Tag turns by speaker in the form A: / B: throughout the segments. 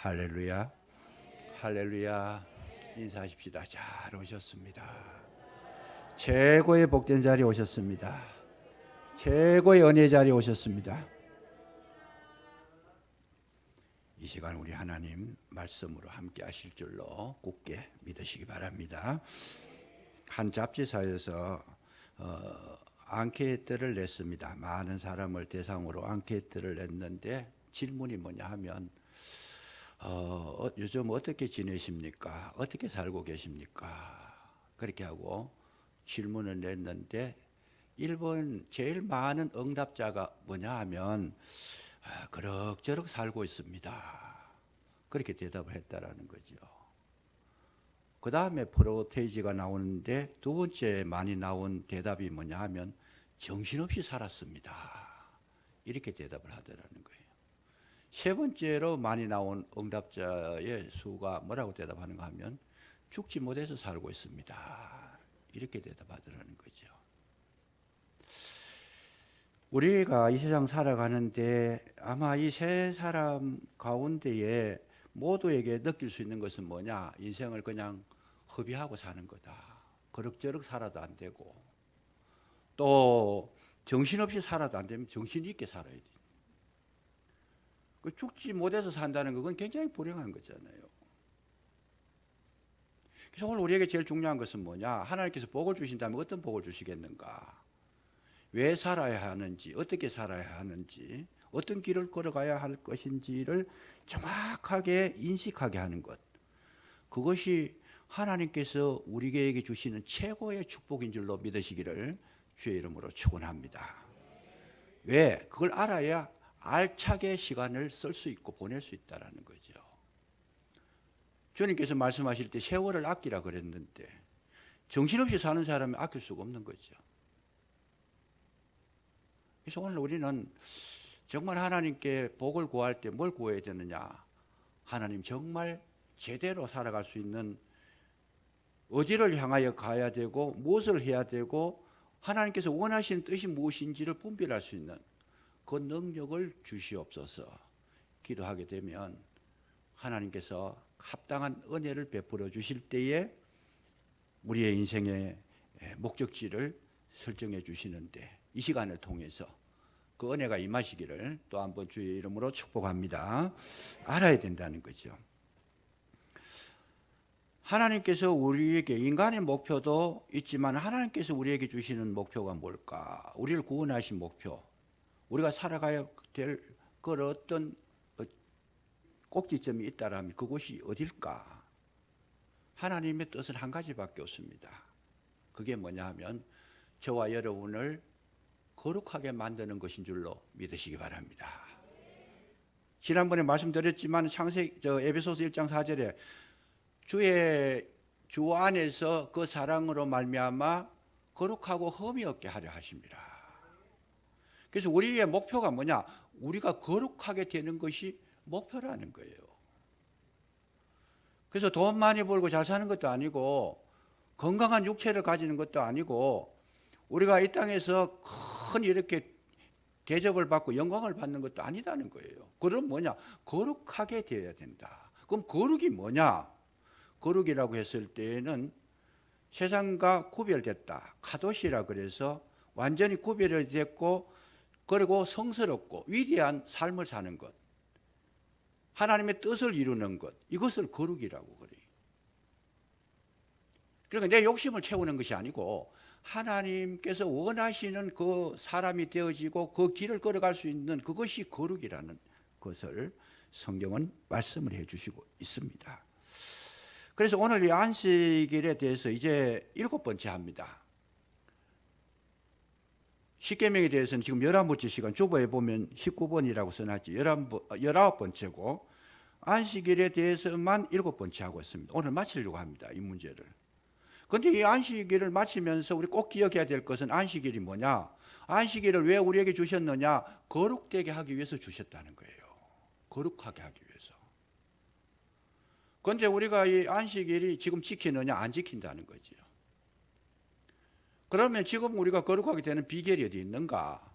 A: 할렐루야, 할렐루야. 인사하십시다. 잘 오셨습니다. 최고의 복된 자리에 오셨습니다. 최고의 은혜 자리에 오셨습니다. 이 시간 우리 하나님 말씀으로 함께 하실 줄로 굳게 믿으시기 바랍니다. 한 잡지사에서 앙케이트를 냈습니다. 많은 사람을 대상으로 앙케이트를 냈는데 질문이 뭐냐 하면 요즘 어떻게 지내십니까? 어떻게 살고 계십니까? 그렇게 하고 질문을 냈는데 일본 제일 많은 응답자가 뭐냐 하면 그럭저럭 살고 있습니다. 그렇게 대답을 했다라는 거죠. 그 다음에 프로테이지가 나오는데 두 번째 많이 나온 대답이 뭐냐 하면 정신없이 살았습니다. 이렇게 대답을 하더라는 거예요. 세 번째로 많이 나온 응답자의 수가 뭐라고 대답하는가 하면 죽지 못해서 살고 있습니다. 이렇게 대답하더라는 거죠. 우리가 이 세상 살아가는데 아마 이 세 사람 가운데에 모두에게 느낄 수 있는 것은 뭐냐? 인생을 그냥 허비하고 사는 거다. 그럭저럭 살아도 안 되고 또 정신없이 살아도 안 되면 정신 있게 살아야 돼. 죽지 못해서 산다는 건 굉장히 불행한 거잖아요. 그래서 오늘 우리에게 제일 중요한 것은 뭐냐? 하나님께서 복을 주신다면 어떤 복을 주시겠는가? 왜 살아야 하는지, 어떻게 살아야 하는지, 어떤 길을 걸어가야 할 것인지를 정확하게 인식하게 하는 것. 그것이 하나님께서 우리에게 주시는 최고의 축복인 줄로 믿으시기를 주의 이름으로 축원합니다. 왜? 그걸 알아야 알차게 시간을 쓸 수 있고 보낼 수 있다는 거죠. 주님께서 말씀하실 때 세월을 아끼라 그랬는데 정신없이 사는 사람은 아낄 수가 없는 거죠. 그래서 오늘 우리는 정말 하나님께 복을 구할 때 뭘 구해야 되느냐? 하나님 정말 제대로 살아갈 수 있는 어디를 향하여 가야 되고 무엇을 해야 되고 하나님께서 원하시는 뜻이 무엇인지를 분별할 수 있는 그 능력을 주시옵소서. 기도하게 되면 하나님께서 합당한 은혜를 베풀어 주실 때에 우리의 인생의 목적지를 설정해 주시는데 이 시간을 통해서 그 은혜가 임하시기를 또 한번 주의 이름으로 축복합니다. 알아야 된다는 거죠. 하나님께서 우리에게 인간의 목표도 있지만 하나님께서 우리에게 주시는 목표가 뭘까? 우리를 구원하신 목표, 우리가 살아가야 될 그 어떤 꼭지점이 있다라면 그것이 어딜까? 하나님의 뜻은 한 가지밖에 없습니다. 그게 뭐냐 하면 저와 여러분을 거룩하게 만드는 것인 줄로 믿으시기 바랍니다. 지난번에 말씀드렸지만 에베소서 1장 4절에 주 안에서 그 사랑으로 말미암아 거룩하고 흠이 없게 하려 하십니다. 그래서 우리의 목표가 뭐냐? 우리가 거룩하게 되는 것이 목표라는 거예요. 그래서 돈 많이 벌고 잘 사는 것도 아니고 건강한 육체를 가지는 것도 아니고 우리가 이 땅에서 큰 이렇게 대접을 받고 영광을 받는 것도 아니다는 거예요. 그럼 뭐냐? 거룩하게 되어야 된다. 그럼 거룩이 뭐냐? 거룩이라고 했을 때에는 세상과 구별됐다. 카도시라 그래서 완전히 구별이 됐고 그리고 성스럽고 위대한 삶을 사는 것. 하나님의 뜻을 이루는 것. 이것을 거룩이라고 그래요. 그러니까 내 욕심을 채우는 것이 아니고 하나님께서 원하시는 그 사람이 되어지고 그 길을 걸어갈 수 있는 그것이 거룩이라는 것을 성경은 말씀을 해 주시고 있습니다. 그래서 오늘 이 안식일에 대해서 이제 7번째 합니다. 십계명에 대해서는 지금 11번째 시간, 주보에 보면 19번이라고 써놨지 19번째고 안식일에 대해서만 7번째 하고 있습니다. 오늘 마치려고 합니다. 이 문제를. 그런데 이 안식일을 마치면서 우리 꼭 기억해야 될 것은 안식일이 뭐냐? 안식일을 왜 우리에게 주셨느냐? 거룩되게 하기 위해서 주셨다는 거예요. 거룩하게 하기 위해서. 그런데 우리가 이 안식일이 지금 지키느냐? 안 지킨다는 거죠. 그러면 지금 우리가 거룩하게 되는 비결이 어디 있는가?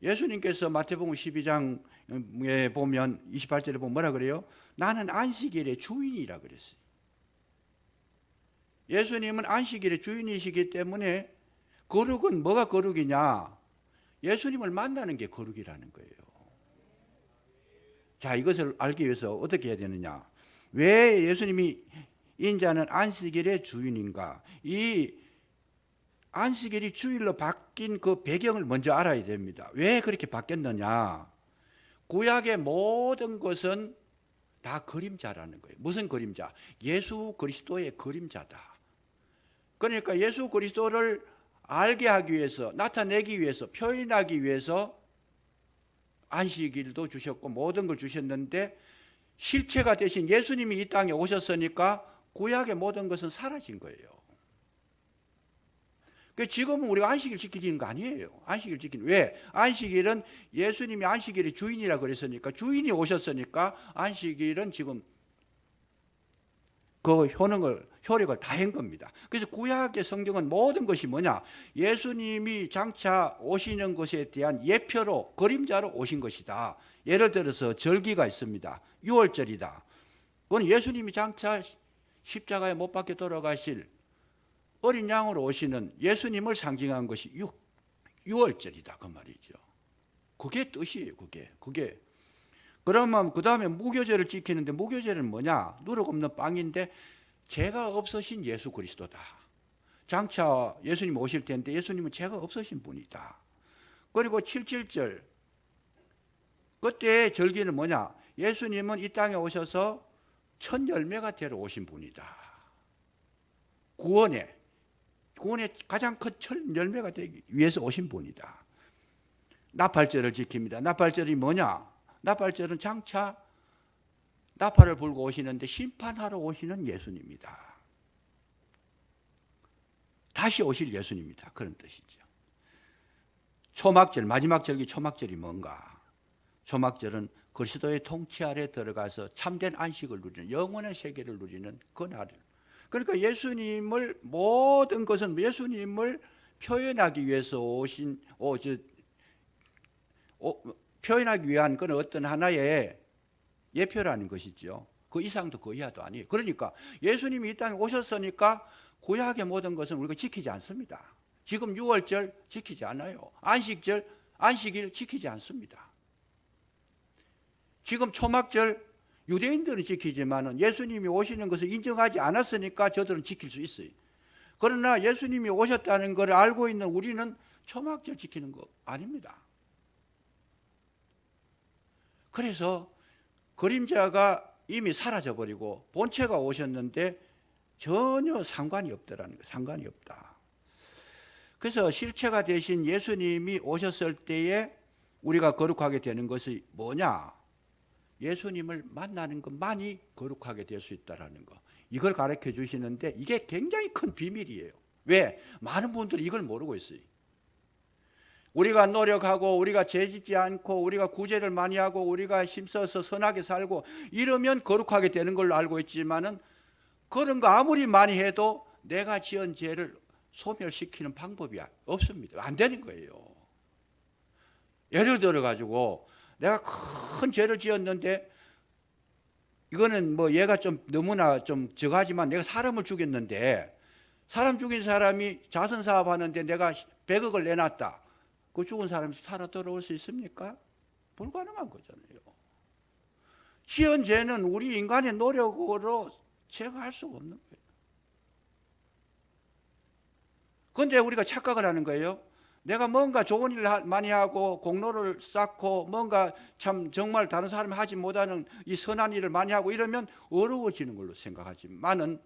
A: 예수님께서 마태복음 12장에 보면 28절에 보면 뭐라 그래요? 나는 안식일의 주인이라 그랬어요. 예수님은 안식일의 주인이시기 때문에 거룩은 뭐가 거룩이냐? 예수님을 만나는 게 거룩이라는 거예요. 자, 이것을 알기 위해서 어떻게 해야 되느냐? 왜 예수님이 인자는 안식일의 주인인가? 이 안식일이 주일로 바뀐 그 배경을 먼저 알아야 됩니다. 왜 그렇게 바뀌었느냐? 구약의 모든 것은 다 그림자라는 거예요. 무슨 그림자? 예수 그리스도의 그림자다. 그러니까 예수 그리스도를 알게 하기 위해서, 나타내기 위해서, 표현하기 위해서 안식일도 주셨고 모든 걸 주셨는데, 실체가 되신 예수님이 이 땅에 오셨으니까 구약의 모든 것은 사라진 거예요. 지금은 우리가 안식일 지키는 거 아니에요. 안식일 지키는. 왜? 안식일은 예수님이 안식일의 주인이라 그랬으니까, 주인이 오셨으니까 안식일은 지금 그 효력을 다 한 겁니다. 그래서 구약의 성경은 모든 것이 뭐냐? 예수님이 장차 오시는 것에 대한 예표로, 그림자로 오신 것이다. 예를 들어서 절기가 있습니다. 6월절이다. 그건 예수님이 장차 십자가에 못 박혀 돌아가실 어린 양으로 오시는 예수님을 상징한 것이 6월절이다. 그 말이죠. 그게 뜻이에요. 그게. 그러면 그 다음에 무교절을 지키는데, 무교절은 뭐냐? 누룩 없는 빵인데 죄가 없으신 예수 그리스도다. 장차 예수님 오실 텐데 예수님은 죄가 없으신 분이다. 그리고 77절, 그때의 절기는 뭐냐? 예수님은 이 땅에 오셔서 첫 열매가 되러 오신 분이다. 구원의 가장 큰 첫 열매가 되기 위해서 오신 분이다. 나팔절을 지킵니다. 나팔절이 뭐냐? 나팔절은 장차 나팔을 불고 오시는데 심판하러 오시는 예수님이다. 다시 오실 예수님이다. 그런 뜻이죠. 초막절, 마지막 절기 초막절이 뭔가? 초막절은 그리스도의 통치 아래 들어가서 참된 안식을 누리는, 영원한 세계를 누리는 그날. 그러니까 예수님을, 모든 것은 예수님을 표현하기 위해서 표현하기 위한 그런 어떤 하나의 예표라는 것이죠. 그 이상도 그 이하도 아니에요. 그러니까 예수님이 이 땅에 오셨으니까 구약의 모든 것은 우리가 지키지 않습니다. 지금 6월절 지키지 않아요. 안식일 지키지 않습니다. 지금 초막절 유대인들은 지키지만 예수님이 오시는 것을 인정하지 않았으니까 저들은 지킬 수 있어요. 그러나 예수님이 오셨다는 것을 알고 있는 우리는 초막절 지키는 거 아닙니다. 그래서 그림자가 이미 사라져버리고 본체가 오셨는데 전혀 상관이 없다라는 거예요. 상관이 없다. 그래서 실체가 되신 예수님이 오셨을 때에 우리가 거룩하게 되는 것이 뭐냐? 예수님을 만나는 것만이 거룩하게 될 수 있다는 거. 이걸 가르쳐 주시는데 이게 굉장히 큰 비밀이에요. 왜? 많은 분들이 이걸 모르고 있어요. 우리가 노력하고 우리가 죄짓지 않고 우리가 구제를 많이 하고 우리가 힘써서 선하게 살고 이러면 거룩하게 되는 걸로 알고 있지만은, 그런 거 아무리 많이 해도 내가 지은 죄를 소멸시키는 방법이 없습니다. 안 되는 거예요. 예를 들어 가지고 내가 큰 죄를 지었는데, 이거는 뭐 얘가 좀 너무나 좀 저하지만 내가 사람을 죽였는데, 사람 죽인 사람이 자선사업 하는데 내가 100억을 내놨다. 그 죽은 사람이 살아 돌아올 수 있습니까? 불가능한 거잖아요. 지은 죄는 우리 인간의 노력으로 제거할 수가 없는 거예요. 그런데 우리가 착각을 하는 거예요. 내가 뭔가 좋은 일을 많이 하고 공로를 쌓고 뭔가 참 정말 다른 사람이 하지 못하는 이 선한 일을 많이 하고 이러면 어려워지는 걸로 생각하지만은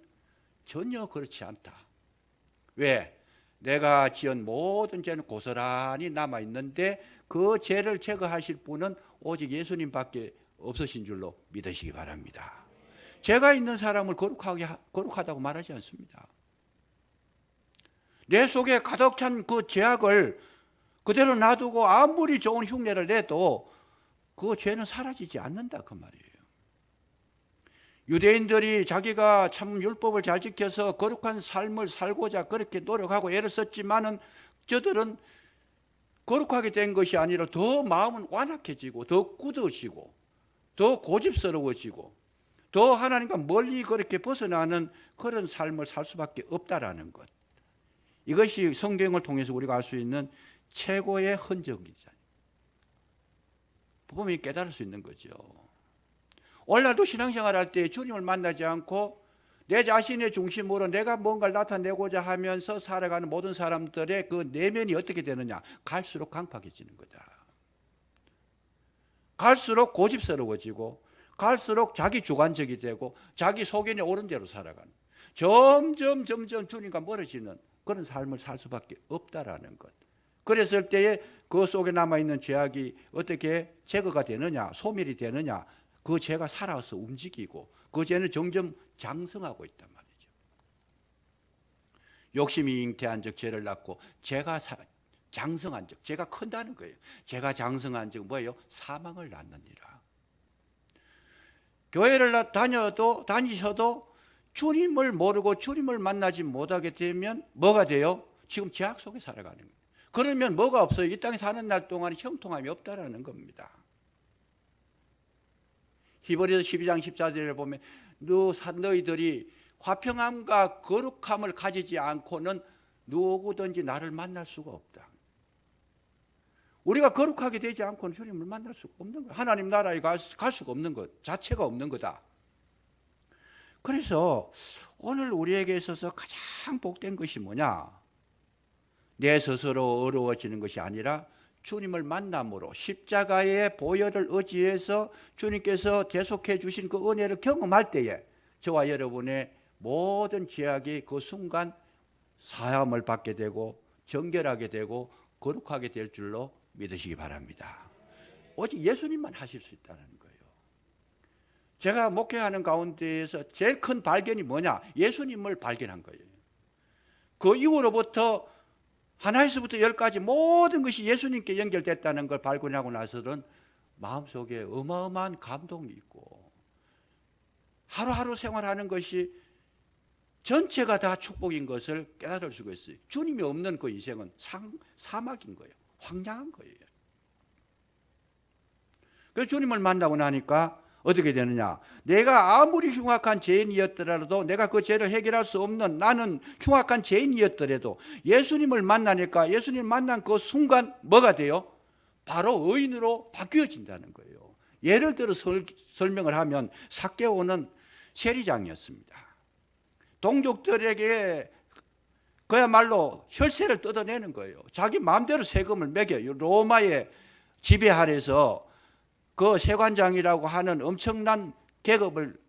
A: 전혀 그렇지 않다. 왜? 내가 지은 모든 죄는 고스란히 남아있는데 그 죄를 제거하실 분은 오직 예수님밖에 없으신 줄로 믿으시기 바랍니다. 죄가 있는 사람을 거룩하다고 말하지 않습니다. 내 속에 가득 찬 그 죄악을 그대로 놔두고 아무리 좋은 흉내를 내도 그 죄는 사라지지 않는다 그 말이에요. 유대인들이 자기가 참 율법을 잘 지켜서 거룩한 삶을 살고자 그렇게 노력하고 애를 썼지만은 저들은 거룩하게 된 것이 아니라 더 마음은 완악해지고 더 굳어지고 더 고집스러워지고 더 하나님과 멀리 그렇게 벗어나는 그런 삶을 살 수밖에 없다라는 것. 이것이 성경을 통해서 우리가 알 수 있는 최고의 흔적이잖아요. 보면 깨달을 수 있는 거죠. 오늘날도 신앙생활 할 때 주님을 만나지 않고 내 자신의 중심으로 내가 뭔가를 나타내고자 하면서 살아가는 모든 사람들의 그 내면이 어떻게 되느냐? 갈수록 강팍해지는 거다. 갈수록 고집스러워지고 갈수록 자기 주관적이 되고 자기 소견에 옳은 대로 살아가는, 점점 주님과 멀어지는 그런 삶을 살 수밖에 없다라는 것. 그랬을 때에 그 속에 남아있는 죄악이 어떻게 제거가 되느냐, 소멸이 되느냐, 그 죄가 살아서 움직이고 그 죄는 점점 장성하고 있단 말이죠. 욕심이 잉태한 적 죄를 낳고 죄가 장성한 적, 죄가 큰다는 거예요. 죄가 장성한 적 뭐예요? 사망을 낳느니라. 교회를 다니셔도 주님을 모르고 주님을 만나지 못하게 되면 뭐가 돼요? 지금 죄악 속에 살아가는 거예요. 그러면 뭐가 없어요? 이 땅에 사는 날 동안 형통함이 없다라는 겁니다. 히브리서 12장 14절에 보면 너희들이 화평함과 거룩함을 가지지 않고는 누구든지 나를 만날 수가 없다. 우리가 거룩하게 되지 않고는 주님을 만날 수가 없는 거야. 하나님 나라에 갈 수가 없는 것 자체가 없는 거다. 그래서 오늘 우리에게 있어서 가장 복된 것이 뭐냐? 내 스스로 어려워지는 것이 아니라 주님을 만남으로 십자가의 보혈을 의지해서 주님께서 대속해 주신 그 은혜를 경험할 때에 저와 여러분의 모든 죄악이 그 순간 사함을 받게 되고 정결하게 되고 거룩하게 될 줄로 믿으시기 바랍니다. 오직 예수님만 하실 수 있다는 거예요. 제가 목회하는 가운데에서 제일 큰 발견이 뭐냐? 예수님을 발견한 거예요. 그 이후로부터 하나에서부터 열까지 모든 것이 예수님께 연결됐다는 걸 발견하고 나서는 마음속에 어마어마한 감동이 있고 하루하루 생활하는 것이 전체가 다 축복인 것을 깨달을 수가 있어요. 주님이 없는 그 인생은 사막인 거예요. 황량한 거예요. 그래서 주님을 만나고 나니까 어떻게 되느냐? 내가 아무리 흉악한 죄인이었더라도 내가 그 죄를 해결할 수 없는 나는 흉악한 죄인이었더라도 예수님을 만나니까 예수님 만난 그 순간 뭐가 돼요? 바로 의인으로 바뀌어진다는 거예요. 예를 들어 설명을 하면 삭개오는 세리장이었습니다. 동족들에게 그야말로 혈세를 뜯어내는 거예요. 자기 마음대로 세금을 매겨요. 로마의 지배 아래서 그 세관장이라고 하는 엄청난 계급을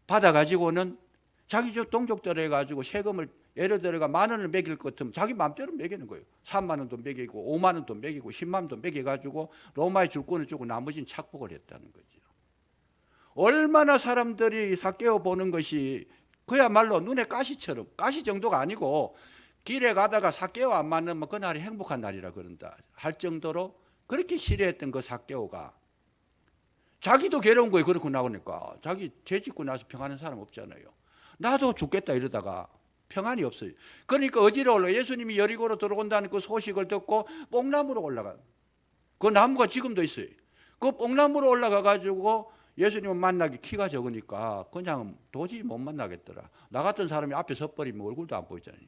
A: 받아가지고는 자기 동족들에 가지고 세금을 예를 들어가 10,000원을 매길 것 같으면 자기 마음대로 매기는 거예요. 30,000원도 매기고 50,000원도 매기고 100,000원도 매겨가지고 로마의 줄권을 주고 나머지는 착복을 했다는 거죠. 얼마나 사람들이 삭개오 보는 것이 그야말로 눈에 가시처럼, 가시 정도가 아니고 길에 가다가 삭개오 안 만나면 그날이 행복한 날이라 그런다 할 정도로 그렇게 싫어했던 그 삭개오가 자기도 괴로운 거예요. 그렇게 나오니까 자기 죄 짓고 나서 평안한 사람 없잖아요. 나도 죽겠다 이러다가 평안이 없어요. 그러니까 어디로 올라? 예수님이 여리고로 들어온다는 그 소식을 듣고 뽕나무로 올라가요. 그 나무가 지금도 있어요. 그 뽕나무로 올라가 가지고 예수님을 만나기 키가 적으니까 그냥 도저히 못 만나겠더라. 나 같은 사람이 앞에 섰버리면 얼굴도 안 보이잖아요.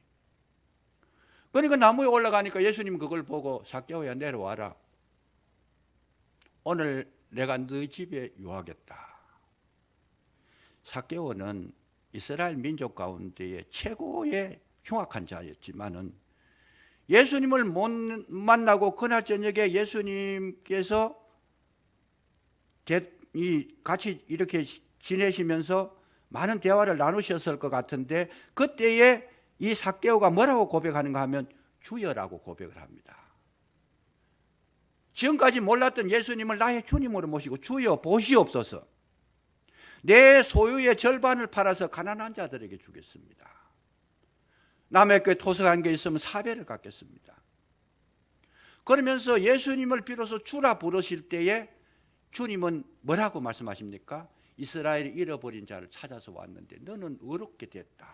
A: 그러니까 나무에 올라가니까 예수님이 그걸 보고 삭개오야 내려와라. 오늘 내가 너희 집에 유하겠다. 삭개오는 이스라엘 민족 가운데의 최고의 흉악한 자였지만은 예수님을 못 만나고 그날 저녁에 예수님께서 같이 이렇게 지내시면서 많은 대화를 나누셨을 것 같은데 그때에 이 삭개오가 뭐라고 고백하는가 하면 주여라고 고백을 합니다. 지금까지 몰랐던 예수님을 나의 주님으로 모시고 주여 보시옵소서. 내 소유의 절반을 팔아서 가난한 자들에게 주겠습니다. 남의 께 토속한 게 있으면 사배를 갚겠습니다. 그러면서 예수님을 비로소 주라 부르실 때에 주님은 뭐라고 말씀하십니까? 이스라엘이 잃어버린 자를 찾아서 왔는데 너는 어렵게 됐다.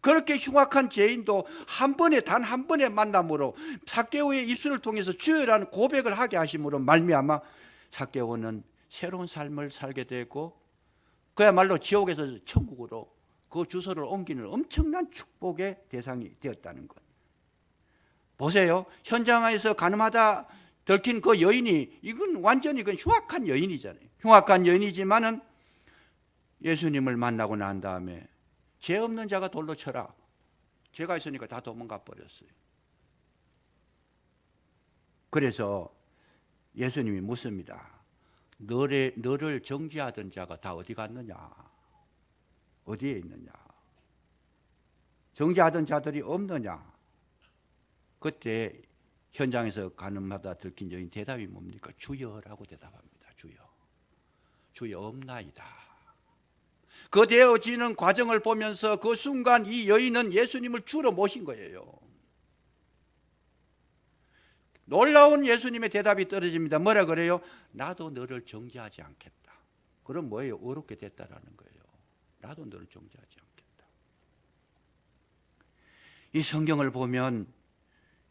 A: 그렇게 흉악한 죄인도 한 번에, 단 한 번의 만남으로 삭개오의 입술을 통해서 주여라는 고백을 하게 하심으로 말미암아 삭개오는 새로운 삶을 살게 되고 그야말로 지옥에서 천국으로 그 주소를 옮기는 엄청난 축복의 대상이 되었다는 것. 보세요. 현장에서 가늠하다 들킨 그 여인이, 이건 완전히 그 흉악한 여인이잖아요. 흉악한 여인이지만은 예수님을 만나고 난 다음에 죄 없는 자가 돌로 쳐라. 죄가 있으니까 다 도망가 버렸어요. 그래서 예수님이 묻습니다. 너를 정죄하던 자가 다 어디 갔느냐? 어디에 있느냐? 정죄하던 자들이 없느냐? 그때 현장에서 가늠하다 들킨 여인 대답이 뭡니까? 주여라고 대답합니다. 주여. 주여 없나이다. 그 되어지는 과정을 보면서 그 순간 이 여인은 예수님을 주로 모신 거예요. 놀라운 예수님의 대답이 떨어집니다. 뭐라 그래요? 나도 너를 정죄하지 않겠다. 그럼 뭐예요? 어렵게 됐다라는 거예요. 나도 너를 정죄하지 않겠다. 이 성경을 보면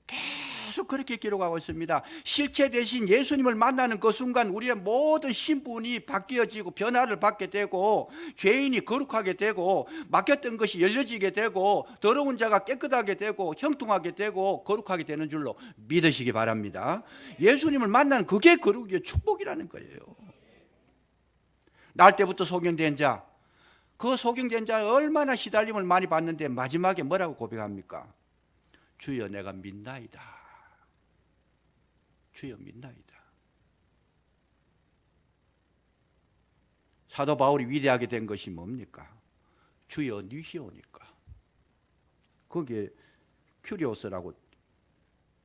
A: 계속 그렇게 기록하고 있습니다. 실체 대신 예수님을 만나는 그 순간 우리의 모든 신분이 바뀌어지고 변화를 받게 되고 죄인이 거룩하게 되고 막혔던 것이 열려지게 되고 더러운 자가 깨끗하게 되고 형통하게 되고 거룩하게 되는 줄로 믿으시기 바랍니다. 예수님을 만나는 그게 거룩의 축복이라는 거예요. 날 때부터 소경된 자, 그 소경된 자 얼마나 시달림을 많이 받는데 마지막에 뭐라고 고백합니까? 주여 내가 믿나이다. 주여 믿나이다. 사도 바울이 위대하게 된 것이 뭡니까? 주여 니시오니까. 거기에 큐리오스라고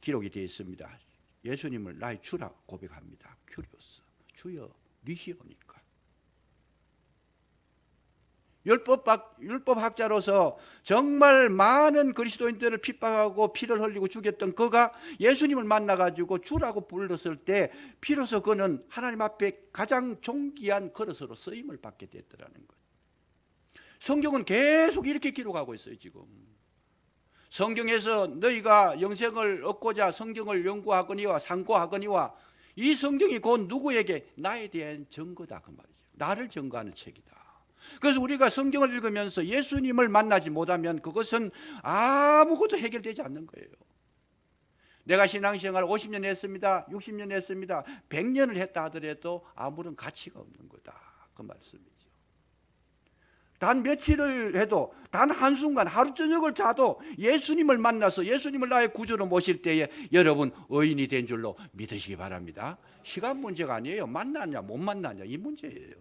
A: 기록이 되어 있습니다. 예수님을 나의 주라 고백합니다. 큐리오스. 주여 니시오니까. 율법학자로서 정말 많은 그리스도인들을 핍박하고 피를 흘리고 죽였던 그가 예수님을 만나가지고 주라고 불렀을 때 비로소 그는 하나님 앞에 가장 존귀한 그릇으로 쓰임을 받게 됐더라는 것. 성경은 계속 이렇게 기록하고 있어요. 지금 성경에서 너희가 영생을 얻고자 성경을 연구하거니와 상고하거니와, 이 성경이 곧 누구에게? 나에 대한 증거다 그 말이죠. 나를 증거하는 책이다. 그래서 우리가 성경을 읽으면서 예수님을 만나지 못하면 그것은 아무것도 해결되지 않는 거예요. 내가 신앙생활 50년 했습니다. 60년 했습니다. 100년을 했다 하더라도 아무런 가치가 없는 거다. 그 말씀이죠. 단 며칠을 해도, 단 한순간 하루 저녁을 자도 예수님을 만나서 예수님을 나의 구주로 모실 때에 여러분 의인이 된 줄로 믿으시기 바랍니다. 시간 문제가 아니에요. 만나냐 못 만나냐 이 문제예요.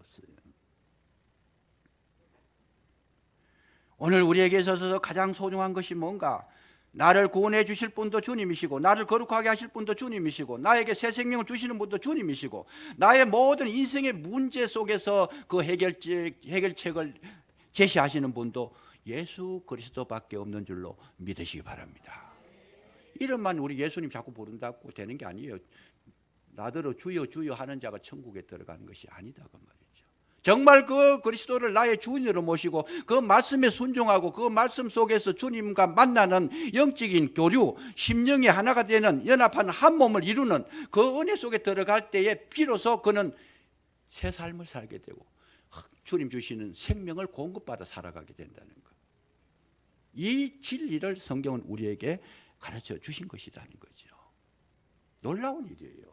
A: 오늘 우리에게 있어서 가장 소중한 것이 뭔가? 나를 구원해 주실 분도 주님이시고, 나를 거룩하게 하실 분도 주님이시고, 나에게 새 생명을 주시는 분도 주님이시고, 나의 모든 인생의 문제 속에서 그 해결책을 제시하시는 분도 예수 그리스도밖에 없는 줄로 믿으시기 바랍니다. 이름만 우리 예수님 자꾸 부른다고 되는 게 아니에요. 나더러 주여 주여 하는 자가 천국에 들어가는 것이 아니다 그 말이에요. 정말 그 그리스도를 나의 주인으로 모시고 그 말씀에 순종하고 그 말씀 속에서 주님과 만나는 영적인 교류, 심령이 하나가 되는 연합한 한 몸을 이루는 그 은혜 속에 들어갈 때에 비로소 그는 새 삶을 살게 되고 주님 주시는 생명을 공급받아 살아가게 된다는 것. 이 진리를 성경은 우리에게 가르쳐 주신 것이라는 거죠. 놀라운 일이에요.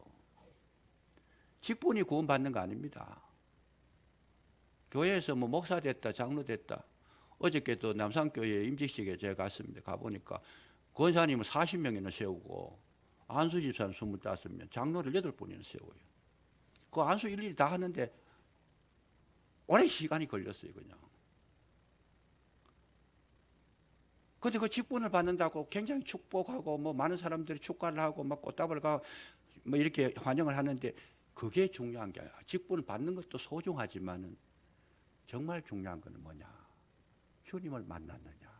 A: 직분이 구원받는 거 아닙니다. 교회에서 뭐 목사 됐다, 장로 됐다. 어저께도 남산교회 임직식에 제가 갔습니다. 가보니까 권사님을 40명이나 세우고 안수 집사는 25명, 장로를 8분이나 세워요. 그 안수 일일이 다 하는데 오랜 시간이 걸렸어요, 그냥. 근데 그 직분을 받는다고 굉장히 축복하고 뭐 많은 사람들이 축가를 하고 막 꽃다발 가고 뭐 이렇게 환영을 하는데 그게 중요한 게 아니라 직분을 받는 것도 소중하지만은 정말 중요한 것은 뭐냐? 주님을 만났느냐?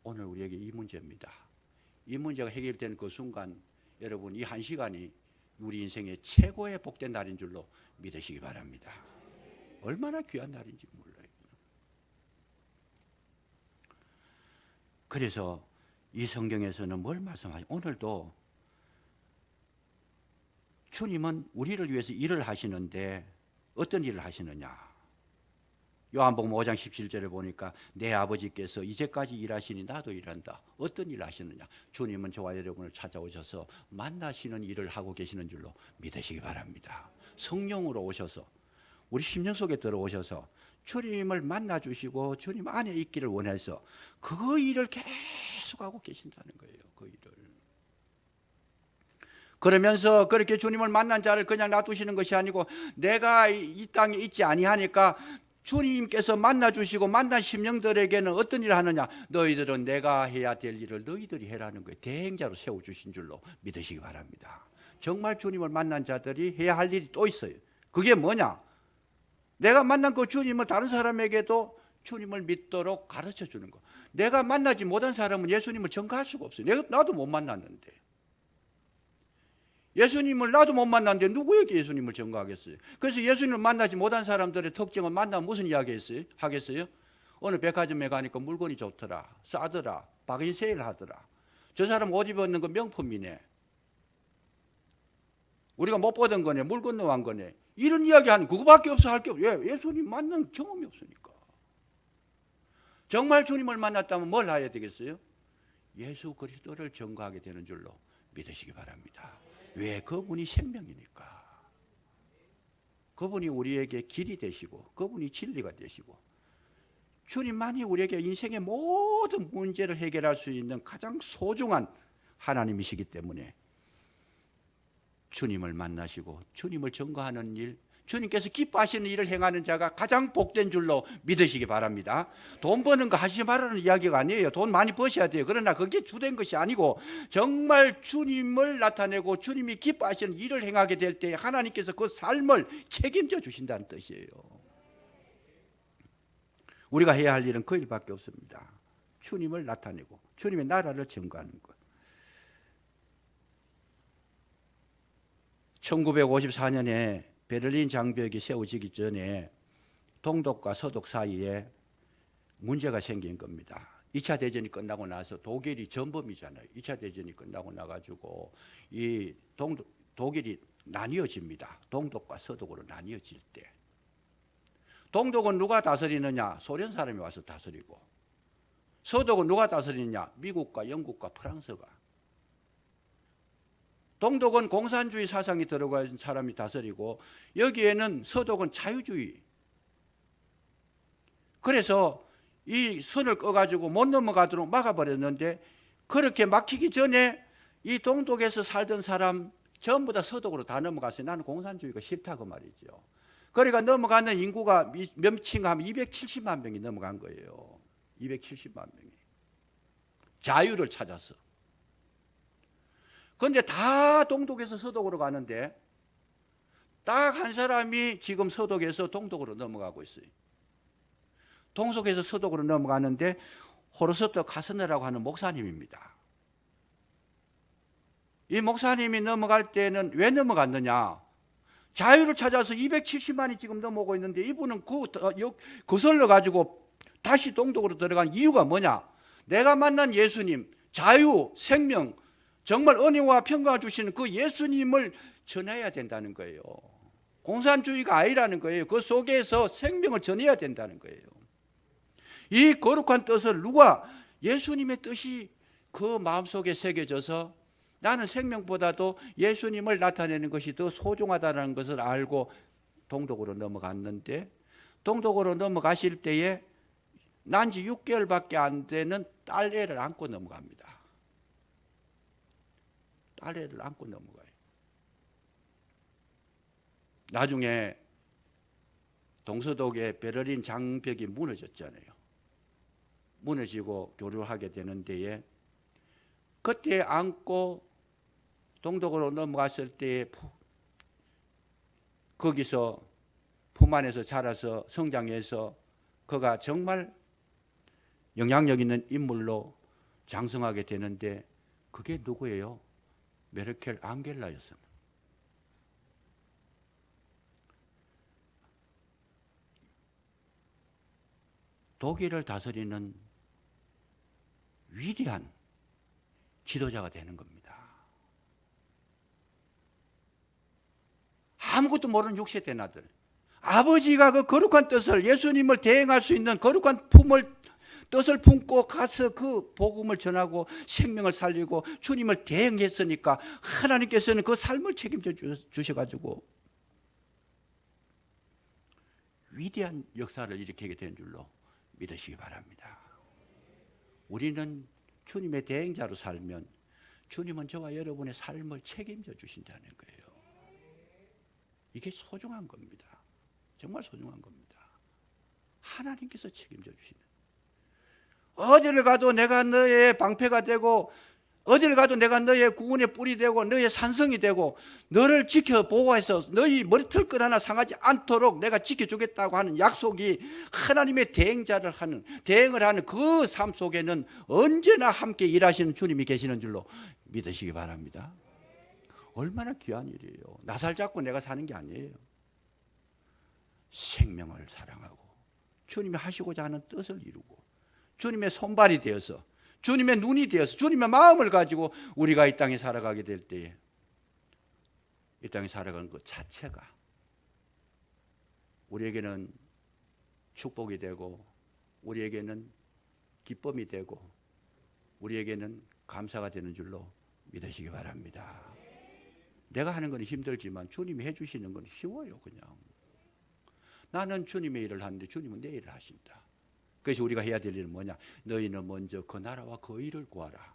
A: 오늘 우리에게 이 문제입니다. 이 문제가 해결되는 그 순간 여러분 이 한 시간이 우리 인생의 최고의 복된 날인 줄로 믿으시기 바랍니다. 얼마나 귀한 날인지 몰라요. 그래서 이 성경에서는 뭘 말씀하시죠? 오늘도 주님은 우리를 위해서 일을 하시는데 어떤 일을 하시느냐? 요한복음 5장 17절에 보니까 내 아버지께서 이제까지 일하시니 나도 일한다. 어떤 일을 하시느냐? 주님은 저와 여러분을 찾아오셔서 만나시는 일을 하고 계시는 줄로 믿으시기 바랍니다. 성령으로 오셔서 우리 심령 속에 들어오셔서 주님을 만나주시고 주님 안에 있기를 원해서 그 일을 계속하고 계신다는 거예요. 그 일을. 그러면서 그렇게 주님을 만난 자를 그냥 놔두시는 것이 아니고 내가 이 땅에 있지 아니하니까 주님께서 만나주시고 만난 심령들에게는 어떤 일을 하느냐? 너희들은 내가 해야 될 일을 너희들이 해라는 거예요. 대행자로 세워주신 줄로 믿으시기 바랍니다. 정말 주님을 만난 자들이 해야 할 일이 또 있어요. 그게 뭐냐? 내가 만난 그 주님을 다른 사람에게도 주님을 믿도록 가르쳐 주는 거. 내가 만나지 못한 사람은 예수님을 전가할 수가 없어요. 나도 못 만났는데. 예수님을 나도 못 만났는데 누구에게 예수님을 전가하겠어요? 그래서 예수님을 만나지 못한 사람들의 특징을 만나면 무슨 이야기 하겠어요? 어느 백화점에 가니까 물건이 좋더라, 싸더라, 박인 세일 하더라. 저 사람 옷 입었는 거 명품이네. 우리가 못 보던 거네, 물 건너간 거네. 이런 이야기 하는 그거밖에 없어 할 게 없어. 왜? 예수님 만난 경험이 없으니까. 정말 주님을 만났다면 뭘 해야 되겠어요? 예수 그리스도를 전가하게 되는 줄로 믿으시기 바랍니다. 왜? 그분이 생명이니까. 그분이 우리에게 길이 되시고 그분이 진리가 되시고 주님만이 우리에게 인생의 모든 문제를 해결할 수 있는 가장 소중한 하나님이시기 때문에 주님을 만나시고 주님을 전가하는 일, 주님께서 기뻐하시는 일을 행하는 자가 가장 복된 줄로 믿으시기 바랍니다. 돈 버는 거 하시지 말라는 이야기가 아니에요. 돈 많이 버셔야 돼요. 그러나 그게 주된 것이 아니고 정말 주님을 나타내고 주님이 기뻐하시는 일을 행하게 될 때 하나님께서 그 삶을 책임져 주신다는 뜻이에요. 우리가 해야 할 일은 그 일밖에 없습니다. 주님을 나타내고 주님의 나라를 증거하는 것. 1954년에 베를린 장벽이 세워지기 전에 동독과 서독 사이에 문제가 생긴 겁니다. 2차 대전이 끝나고 나서 독일이 전범이잖아요. 2차 대전이 끝나고 나가지고 이 독일이 나뉘어집니다. 동독과 서독으로 나뉘어질 때 동독은 누가 다스리느냐? 소련 사람이 와서 다스리고 서독은 누가 다스리느냐? 미국과 영국과 프랑스가. 동독은 공산주의 사상이 들어가 있는 사람이 다스리고 여기에는 서독은 자유주의. 그래서 이 선을 꺼가지고 못 넘어가도록 막아버렸는데 그렇게 막히기 전에 이 동독에서 살던 사람 전부 다 서독으로 다 넘어갔어요. 나는 공산주의가 싫다 그 말이죠. 그러니까 넘어가는 인구가 몇칭하면 270만 명이 넘어간 거예요. 270만 명이. 자유를 찾아서. 그런데 다 동독에서 서독으로 가는데 딱 한 사람이 지금 서독에서 동독으로 넘어가고 있어요. 동독에서 서독으로 넘어가는데 호르스트 카스너라고 하는 목사님입니다. 이 목사님이 넘어갈 때는 왜 넘어갔느냐? 자유를 찾아서 270만이 지금 넘어오고 있는데 이분은 거슬러 가지고 다시 동독으로 들어간 이유가 뭐냐? 내가 만난 예수님, 자유, 생명, 정말 은혜와 평강을 주시는 그 예수님을 전해야 된다는 거예요. 공산주의가 아니라는 거예요. 그 속에서 생명을 전해야 된다는 거예요. 이 거룩한 뜻을 누가 예수님의 뜻이 그 마음속에 새겨져서 나는 생명보다도 예수님을 나타내는 것이 더 소중하다는 것을 알고 동독으로 넘어갔는데 동독으로 넘어가실 때에 난 지 6개월밖에 안 되는 딸애를 안고 넘어갑니다. 딸애를 안고 넘어가요. 나중에 동서독의 베를린 장벽이 무너졌잖아요. 무너지고 교류하게 되는 데에 그때 안고 동독으로 넘어갔을 때에 거기서 품 안에서 자라서 성장해서 그가 정말 영향력 있는 인물로 장성하게 되는데 그게 누구예요? 메르켈 앙겔라였습니다. 독일을 다스리는 위대한 지도자가 되는 겁니다. 아무것도 모르는 6세 아들. 아버지가 그 거룩한 뜻을, 예수님을 대행할 수 있는 거룩한 뜻을 품고 가서 그 복음을 전하고 생명을 살리고 주님을 대행했으니까 하나님께서는 그 삶을 책임져 주셔가지고 위대한 역사를 일으키게 된 줄로 믿으시기 바랍니다. 우리는 주님의 대행자로 살면 주님은 저와 여러분의 삶을 책임져 주신다는 거예요. 이게 소중한 겁니다. 정말 소중한 겁니다. 하나님께서 책임져 주시는. 어디를 가도 내가 너의 방패가 되고, 어디를 가도 내가 너의 구원의 뿔이 되고 너의 산성이 되고 너를 지켜 보호해서 너희 머리털 것 하나 상하지 않도록 내가 지켜주겠다고 하는 약속이 하나님의 대행을 하는 그 삶 속에는 언제나 함께 일하시는 주님이 계시는 줄로 믿으시기 바랍니다. 얼마나 귀한 일이에요. 나살 잡고 내가 사는 게 아니에요. 생명을 사랑하고 주님이 하시고자 하는 뜻을 이루고 주님의 손발이 되어서 주님의 눈이 되어서 주님의 마음을 가지고 우리가 이 땅에 살아가게 될 때에 이 땅에 살아가는 것 자체가 우리에게는 축복이 되고 우리에게는 기쁨이 되고 우리에게는 감사가 되는 줄로 믿으시기 바랍니다. 내가 하는 건 힘들지만 주님이 해주시는 건 쉬워요. 그냥 나는 주님의 일을 하는데 주님은 내 일을 하신다. 그래서 우리가 해야 될 일은 뭐냐? 너희는 먼저 그 나라와 그 일을 구하라.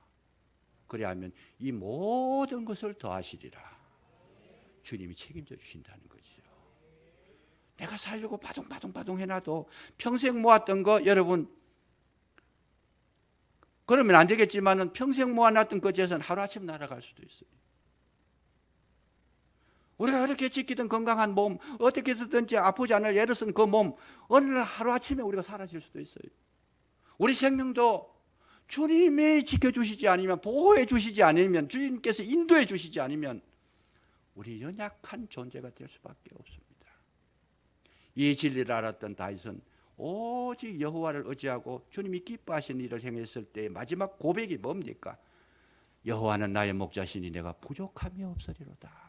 A: 그래야면 이 모든 것을 더하시리라. 주님이 책임져 주신다는 거죠. 내가 살려고 바둥바둥 해놔도 평생 모았던 거 여러분 그러면 안 되겠지만은 평생 모아놨던 그 재산 하루아침 날아갈 수도 있어요. 우리가 그렇게 지키던 건강한 몸, 어떻게 든지 아프지 않을 애를 쓴 그 몸, 어느 날 하루아침에 우리가 사라질 수도 있어요. 우리 생명도 주님이 지켜주시지 않으면, 보호해 주시지 않으면, 주님께서 인도해 주시지 않으면 우리 연약한 존재가 될 수밖에 없습니다. 이 진리를 알았던 다윗은 오직 여호와를 의지하고 주님이 기뻐하시는 일을 행했을 때 마지막 고백이 뭡니까? 여호와는 나의 목자시니 내가 부족함이 없으리로다.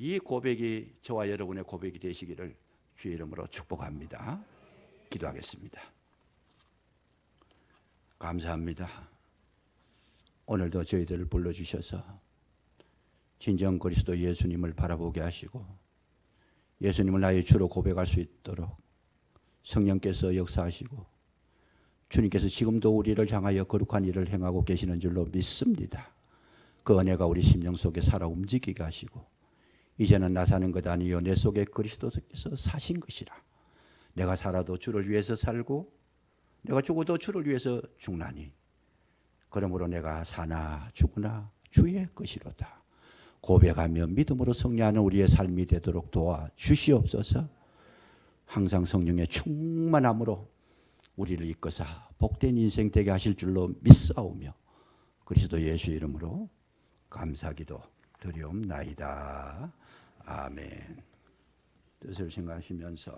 A: 이 고백이 저와 여러분의 고백이 되시기를 주의 이름으로 축복합니다. 기도하겠습니다. 감사합니다. 오늘도 저희들을 불러주셔서 진정 그리스도 예수님을 바라보게 하시고 예수님을 나의 주로 고백할 수 있도록 성령께서 역사하시고 주님께서 지금도 우리를 향하여 거룩한 일을 행하고 계시는 줄로 믿습니다. 그 은혜가 우리 심령 속에 살아 움직이게 하시고 이제는 나 사는 것 아니요 내 속에 그리스도께서 사신 것이라. 내가 살아도 주를 위해서 살고 내가 죽어도 주를 위해서 죽나니 그러므로 내가 사나 죽으나 주의 것이로다. 고백하며 믿음으로 승리하는 우리의 삶이 되도록 도와주시옵소서. 항상 성령의 충만함으로 우리를 이끌사 복된 인생 되게 하실 줄로 믿사오며 그리스도 예수 이름으로 감사기도 드리옵나이다. 아멘. 뜻을 생각하시면서